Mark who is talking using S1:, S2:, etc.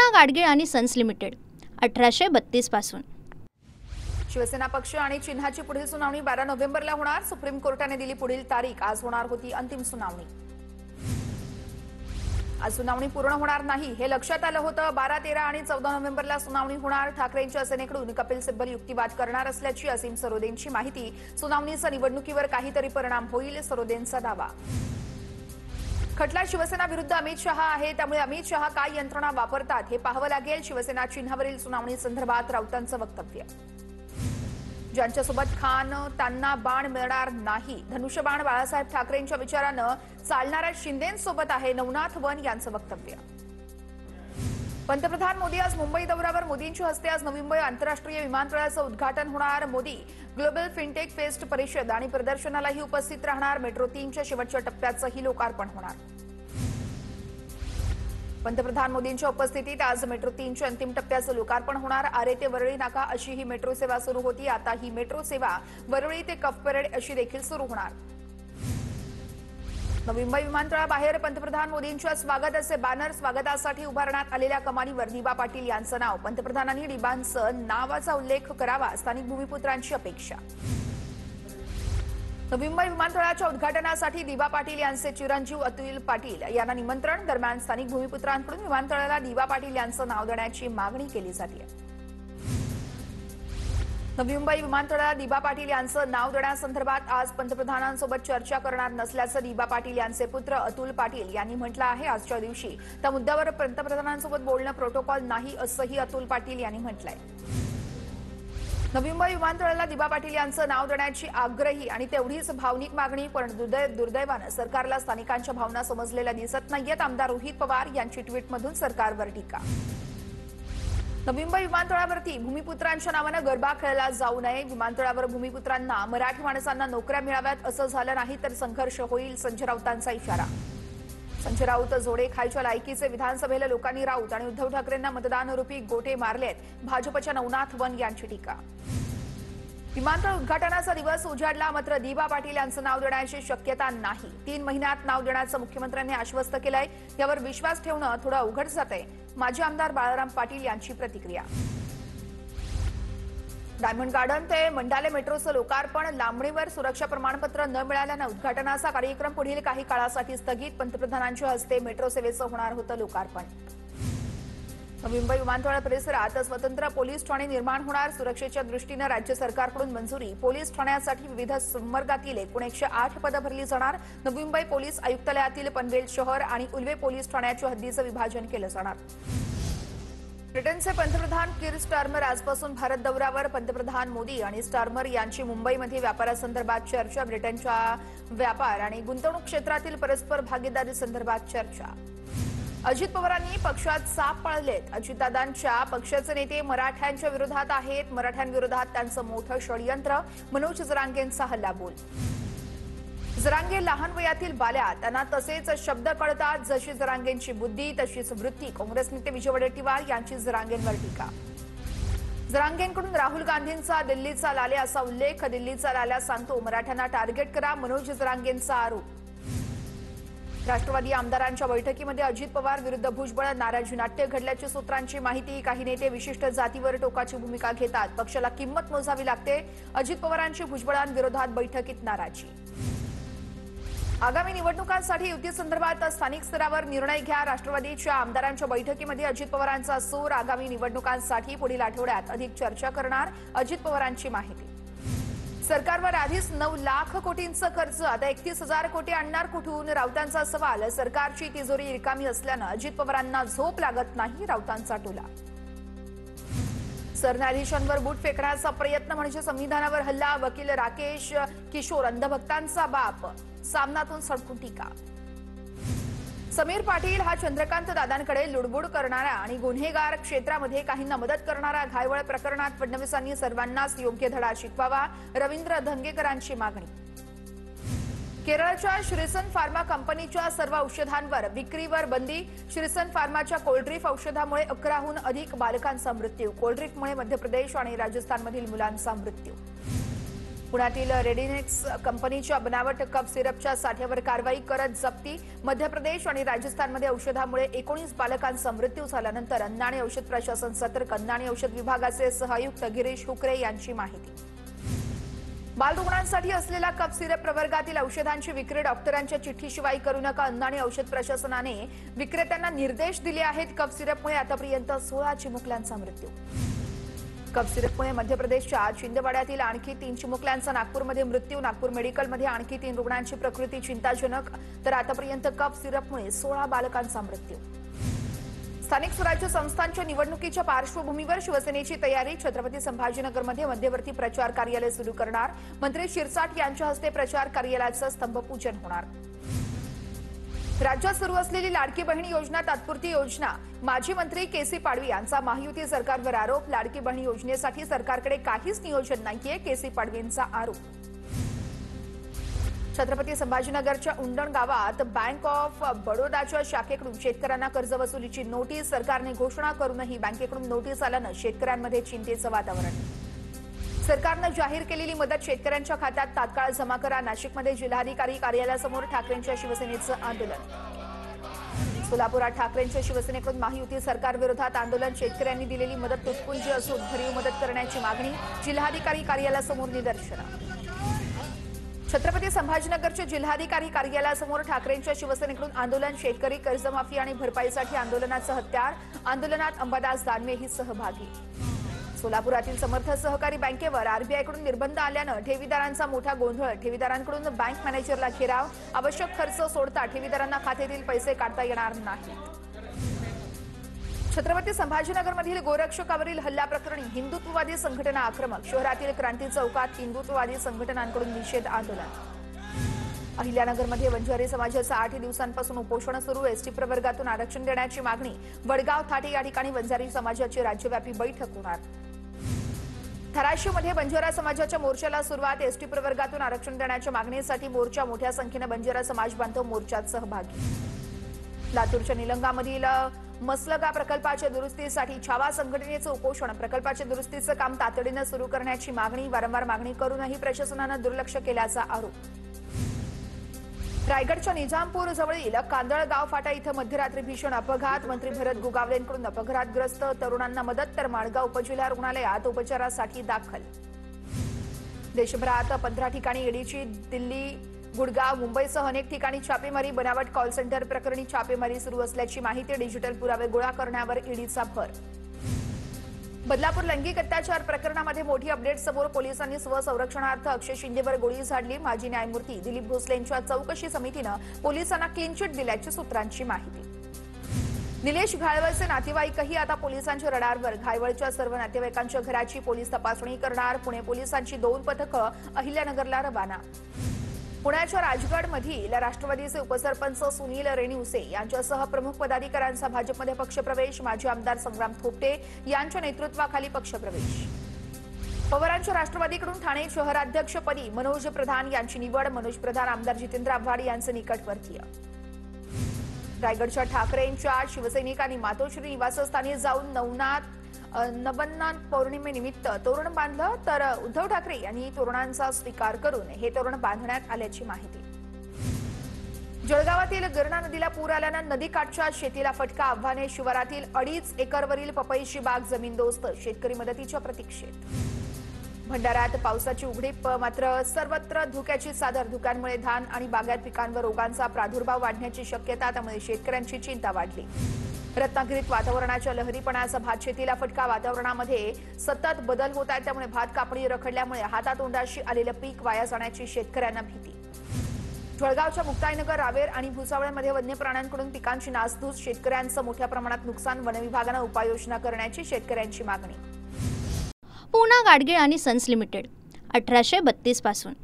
S1: शिवसेना गाडगीळ आणि sons limited 1832 पासून।
S2: शिवसेना पक्ष आणि चिन्हाची पुढील सुनावणी 12 नोव्हेंबरला होणार। सुप्रीम कोर्टाने दिली पुढील तारीख। आज होणार होती अंतिम सुनावणी। आज सुनावणी पूर्ण होणार नाही हे लक्षात आलं होतं। 12, 13 आणि 14 नोव्हेंबरला सुनावणी होणार। ठाकरेंच्या सेनेकडून कपिल सिब्बल युक्तिवाद करणार असल्याची असीम सरोदेंची माहिती। सुनावणीचा निवडणुकीवर काहीतरी परिणाम होईल, सरोदेंचा दावा। खटला शिवसेना विरुद्ध अमित शहा आहे, त्यामुळे अमित शहा काय यंत्रणा वापरतात हे पाहावं लागेल। शिवसेना चिन्हावरील सुनावणी संदर्भात राऊतांचं वक्तव्य। ज्यांच्यासोबत खान त्यांना बाण मिळणार नाही। धनुष्यबाण बाळासाहेब ठाकरेंच्या विचारानं चालणाऱ्या शिंदेंसोबत आहे, नवनाथ वन यांचं वक्तव्य। पंतप्रधान मोदी आज मुंबई दौऱ्यावर। मोदींच्या हस्ते आज नवी मुंबई आंतरराष्ट्रीय विमानतळाचं उद्घाटन होणार। मोदी ग्लोबल फिनटेक फेस्ट परिषद आणि प्रदर्शनालाही उपस्थित राहणार। मेट्रो 3च्या शेवटच्या टप्प्याचंही लोकार्पण होणार। पंतप्रधान मोदींच्या उपस्थितीत आज मेट्रो 3च्या अंतिम टप्प्याचं लोकार्पण होणार। आरे ते वरळी नाका अशी ही मेट्रो सेवा सुरू होती, आता ही मेट्रो सेवा वरळी ते कफ परेड अशी देखील सुरू होणार। नवी मुंबई विमानतळाबाहेर पंतप्रधान मोदींच्या स्वागताचे बॅनर, स्वागतासाठी उभारण्यात आलेल्या कमानीवर दिबा पाटील यांचं नाव। पंतप्रधानांनी दिबांचं नावाचा उल्लेख करावा, स्थानिक भूमिपुत्रांची अपेक्षा। नवी मुंबई विमानतळाच्या उद्घाटनासाठी दिबा पाटील यांचे चिरंजीव अतुल पाटील यांना निमंत्रण। दरम्यान स्थानिक भूमिपुत्रांकडून विमानतळाला दिबा पाटील यांचं नाव देण्याची मागणी केली जाते। नवी मुंबई विमानतळाला दिबा पाटील यांचं नाव देण्यासंदर्भात आज पंतप्रधानांसोबत चर्चा करणार नसल्याचं दिबा पाटील यांचे पुत्र अतुल पाटील यांनी म्हटलं आहे। आजच्या दिवशी त्या मुद्द्यावर पंतप्रधानांसोबत बोलणं प्रोटोकॉल नाही असंही अतुल पाटील यांनी म्हटलंय। नवी मुंबई विमानतळाला दिबा पाटील यांचं नाव देण्याची आग्रही आणि तेवढीच भावनिक मागणी, पण दुर्दैवानं सरकारला स्थानिकांच्या भावना समजलेल्या दिसत नाहीयेत। आमदार रोहित पवार यांची ट्विटमधून सरकारवर टीका। नवी मुंबई विमानतळावरती भूमिपुत्रांच्या नावानं गरबा खेळला जाऊ नये। विमानतळावर भूमिपुत्रांना, मराठी माणसांना नोकऱ्या मिळाव्यात, असं झालं नाही तर संघर्ष होईल, संजय राऊतांचा इशारा। संजय राऊत जोडे खायच्या लायकीचे। विधानसभेला लोकांनी राऊत आणि उद्धव ठाकरेंना मतदानरूपी गोटे मारलेत, भाजपच्या नवनाथ वन यांची टीका। विमानतळ उद्घाटनाचा दिवस उजाडला, मात्र दिबा पाटील यांचं नाव देण्याची शक्यता नाही। 3 महिन्यात नाव देण्याचं मुख्यमंत्र्यांनी आश्वस्त केलंय, यावर विश्वास ठेवणं थोडं अवघड जातंय। माजी आमदार बाळाराम पाटील यांची प्रतिक्रिया। डायमंड गार्डन ते मंडाले मेट्रोचं लोकार्पण। लांबणीवर सुरक्षा प्रमाणपत्र न मिळाल्यानं उद्घाटनाचा कार्यक्रम पुढील काही काळासाठी स्थगित। पंतप्रधानांच्या हस्ते मेट्रो सेवेचं होणार होतं लोकार्पण। नवी मुंबई विमानतळ परिसरात स्वतंत्र पोलीस ठाणे निर्माण होणार। सुरक्षेच्या दृष्टीनं राज्य सरकारकडून मंजुरी। पोलीस ठाण्यासाठी विविध संवर्गातील एकूण 108 पदं भरली जाणार। नवी मुंबई पोलीस आयुक्तालयातील पनवेल शहर आणि उल्वे पोलीस ठाण्याच्या हद्दीचं विभाजन केलं जाणार। ब्रिटनचे पंतप्रधान कीर स्टार्मर आजपासून भारत दौऱ्यावर। पंतप्रधान मोदी आणि स्टार्मर यांची मुंबईमध्ये व्यापारासंदर्भात चर्चा। ब्रिटनच्या व्यापार आणि गुंतवणूक क्षेत्रातील परस्पर भागीदारी संदर्भात चर्चा। अजित पवारांनी पक्षात साप पाळलेत। अजितदादांच्या पक्षाचे नेते मराठ्यांच्या विरोधात आहेत, मराठ्यांविरोधात त्यांचं मोठं षडयंत्र। मनोज जरांगेंचा हल्लाबोल। जरांगे लहान वयातील बाल्या, त्यांना तसेच शब्द कळतात। जशी जरांगेंची बुद्धी तशीच वृत्ती। काँग्रेस नेते विजय वडेट्टीवार यांची जरांगेंवर टीका। जरांगेंकडून राहुल गांधींचा दिल्लीचा लाल्या असा उल्लेख। दिल्लीचा लाल्या सांगतो मराठ्यांना टार्गेट करा, मनोज जरांगेंचा आरोप। राष्ट्रवादी आमदारांच्या बैठकीमध्ये अजित पवार विरुद्ध भुजबळ, नाराजी नाट्य घडल्याची सूत्रांची माहिती। काही नेते विशिष्ट जातीवर टोकाची भूमिका घेतात, पक्षाला किंमत मोजावी लागते। अजित पवारांची भुजबळांविरोधात बैठकीत नाराजी। आगामी निवडणुकांसाठी युती संदर्भात स्थानिक स्तरावर निर्णय घ्या। राष्ट्रवादीच्या आमदारांच्या बैठकीमध्ये अजित पवारांचा सूर। आगामी निवडणुकांसाठी पुढील आठवड्यात अधिक चर्चा करणार, अजित पवारांची माहिती। सरकारवर आधीच 9 लाख कोटींचं कर्ज, आता 31,000 कोटी आणणार कुठून? राऊतांचा सवाल। सरकारची तिजोरी रिकामी असल्यानं अजित पवारांना झोप लागत नाही, राऊतांचा टोला। सरन्यायाधीशांवर बूट फेकण्याचा प्रयत्न म्हणजे संविधानावर हल्ला। वकील राकेश किशोर अंधभक्तांचा बाप, सामनातून सडकून टीका। समीर पाटील हा चंद्रकांत दादांकडे लुडबुड करणारा आणि गुन्हेगार क्षेत्रामध्ये काहींना मदत करणारा। घायवळ प्रकरणात फडणवीसांनी सर्वांनाच योग्य धडा शिकवावा, रवींद्र धंगेकरांची मागणी। केरळच्या श्रीसन फार्मा कंपनीच्या सर्व औषधांवर विक्रीवर बंदी। श्रीसन फार्माच्या कोल्ड्रिफ औषधामुळे 11हून अधिक बालकांचा मृत्यू। कोल्ड्रिफमुळे मध्य प्रदेश आणि राजस्थानमधील मुलांचा मृत्यू। पुण्यातील रेडिनेक्स कंपनीच्या बनावट कप सिरपच्या साठ्यावर कारवाई करत जप्ती. मध्य प्रदेश आणि राजस्थानमध्ये औषधामुळे 19 बालकांचा मृत्यू झाल्यानंतर अन्न आणि औषध प्रशासन सतर्क. अन्न आणि औषध विभागाचे सहआयुक्त गिरीश हुकरे यांची माहिती. बालरुग्णांसाठी असलेला कप सिरप प्रवर्गातील औषधांची विक्री डॉक्टरांच्या चिठ्ठीशिवाय करू नका. अन्न आणि औषध प्रशासनाने विक्रेत्यांना निर्देश दिले आहेत. कप सिरपमुळे आतापर्यंत 16 चिमुकल्यांचा मृत्यू. कप सिरपमुळे मध्य प्रदेशच्या छिंदवाड्यातील आणखी 3 चिमुकल्यांचा नागपूरमध्ये मृत्यू. नागपूर मेडिकलमध्ये आणखी 3 रुग्णांची प्रकृती चिंताजनक. तर आतापर्यंत कप सिरपमुळे 16 बालकांचा मृत्यू. स्थानिक स्वराज्य संस्थांच्या निवडणुकीच्या पार्श्वभूमीवर शिवसेनेची तयारी. छत्रपती संभाजीनगरमध्ये मध्यवर्ती प्रचार कार्यालय सुरू करणार. मंत्री शिरसाट यांच्या हस्ते प्रचार कार्यालयाचं स्तंभपूजन होणार. राज्यात सुरू असलेली लाडकी बहीण योजना तात्पुरती योजना. माजी मंत्री केसी पाडवी यांचा महायुती सरकारवर आरोप. लाडकी बहीण योजनेसाठी सरकारकडे काहीच नियोजन नाहीये, केसी पाडवींचा आरोप. छत्रपती संभाजीनगरच्या उंडण गावात बँक ऑफ बडोदाच्या शाखेकडून शेतकऱ्यांना कर्जवसुलीची नोटीस. सरकारने घोषणा करूनही बँकेकडून नोटीस आल्यानं शेतकऱ्यांमध्ये चिंतेचं वातावरण. सरकारनं जाहीर केलेली मदत शेतकऱ्यांच्या खात्यात तात्काळ जमा करा. नाशिकमध्ये जिल्हाधिकारी कार्यालयासमोर ठाकरेंच्या शिवसेनेचं आंदोलन. सोलापुरात ठाकरेंच्या शिवसेनेकडून महायुती सरकारविरोधात आंदोलन. शेतकऱ्यांनी दिलेली मदत तुटपुंजी असून भरीव मदत करण्याची मागणी. जिल्हाधिकारी कार्यालयासमोर निदर्शनं. छत्रपती संभाजीनगरच्या जिल्हाधिकारी कार्यालयासमोर ठाकरेंच्या शिवसेनेकडून आंदोलन. शेतकरी कर्जमाफी आणि भरपाईसाठी आंदोलनाचं हत्यार. आंदोलनात अंबादास दानवेही सहभागी. सोलापुरातील समर्थ सहकारी बँकेवर आरबीआयकडून निर्बंध आल्यानं ठेवीदारांचा मोठा गोंधळ. ठेवीदारांकडून बँक मॅनेजरला घेराव. आवश्यक खर्च सोडता ठेवीदारांना खात्यातील पैसे काढता येणार नाही. छत्रपती संभाजीनगरमधील गोरक्षकावरील हल्ला प्रकरणी हिंदुत्ववादी संघटना आक्रमक. शहरातील क्रांती चौकात हिंदुत्ववादी संघटनांकडून निषेध आंदोलन. अहिल्यानगरमध्ये बंजारी समाजाचं 8 दिवसांपासून उपोषण सुरू. एसटी प्रवर्गातून आरक्षण देण्याची मागणी. वडगाव थाटे या ठिकाणी बंजारी समाजाची राज्यव्यापी बैठक होणार. धाराशिवमध्ये बंजारा समाजाच्या मोर्चाला सुरुवात. एसटी प्रवर्गातून आरक्षण देण्याच्या मागणीसाठी मोर्चा. मोठ्या संख्येनं बंजारा समाज बांधव मोर्चात सहभागी. लातूरच्या निलंगामधील मसलगा प्रकल्पाच्या दुरुस्तीसाठी छावा संघटनेचं उपोषण. प्रकल्पाच्या दुरुस्तीचं काम तातडीनं सुरू करण्याची मागणी. वारंवार मागणी करूनही प्रशासनानं दुर्लक्ष केल्याचा आरोप. रायगडच्या निजामपूर जवळील कांदळगाव फाटा इथं मध्यरात्री भीषण अपघात. मंत्री भरत गुगावलेंकडून अपघातग्रस्त तरुणांना मदत. तर माणगाव उपजिल्हा रुग्णालयात उपचारासाठी दाखल. देशभरात 15 ठिकाणी ईडीची दिल्ली, गुडगाव, मुंबईसह अनेक ठिकाणी छापेमारी. बनावट कॉल सेंटर प्रकरणी छापेमारी सुरू असल्याची माहिती. डिजिटल पुरावे गोळा करण्यावर ईडीचा भर. बदलापूर लैंगिक अत्याचार प्रकरणामध्ये मोठी अपडेट समोर. पोलिसांनी स्वसंरक्षणार्थ अक्षय शिंदेवर गोळी झाडली. माजी न्यायमूर्ती दिलीप भोसलेंच्या चौकशी समितीनं पोलिसांना क्लीन चिट दिल्याची सूत्रांची माहिती. निलेश घायवळचे नातेवाईकही आता पोलिसांच्या रडारवर. घायवळच्या सर्व नातेवाईकांच्या घराची पोलीस तपासणी करणार. पुणे पोलिसांची 2 पथकं अहिल्यानगरला रवाना. पुण्याच्या राजगडमधील राष्ट्रवादीचे उपसरपंच सुनील रेणिवसे यांच्यासह प्रमुख पदाधिकाऱ्यांचा भाजपमध्ये पक्षप्रवेश. माजी आमदार संग्राम थोपटे यांच्या नेतृत्वाखाली पक्षप्रवेश. पवारांच्या राष्ट्रवादीकडून ठाणे शहराध्यक्षपदी मनोज प्रधान यांची निवड. मनोज प्रधान आमदार जितेंद्र आव्हाड यांचे निकटवर्तीय. रायगडच्या ठाकरेंच्या शिवसैनिकांनी मातोश्री निवासस्थानी जाऊन नवनाथ पौर्णिमेनिमित्त तोरण बांधलं. तर उद्धव ठाकरे यांनी तोरणांचा स्वीकार करून हे तोरण बांधण्यात आल्याची माहिती. जळगावातील गिरणा नदीला पूर आल्यानं नदीकाठच्या शेतीला फटका. आव्हाने शिवारातील 2.5 एकरवरील पपईची बाग जमीनदोस्त. शेतकरी मदतीच्या प्रतीक्षेत. भंडाऱ्यात पावसाची उघडीप मात्र सर्वत्र धुक्याची चादर. धुक्यांमुळे धान आणि बागायत पिकांवर रोगांचा प्रादुर्भाव वाढण्याची शक्यता. त्यामुळे शेतकऱ्यांची चिंता वाढली. रत्नागिरीत वातावरणाच्या लहरीपणाचा भात शेतीला फटका. वातावरणामध्ये सतत बदल होत आहेत. त्यामुळे भात कापणी रखडल्यामुळे हातातोंडाशी आलेलं पीक वाया जाण्याची शेतकऱ्यांना भीती. जळगावच्या मुक्ताईनगर, रावेर आणि भुसावळमध्ये वन्य प्राण्यांकडून पिकांची नासधूस. शेतकऱ्यांचं मोठ्या प्रमाणात नुकसान. वनविभागानं उपाययोजना करण्याची शेतकऱ्यांची मागणी.
S1: पूना गाडगीळ आणि सन्स लिमिटेड 1832 पासून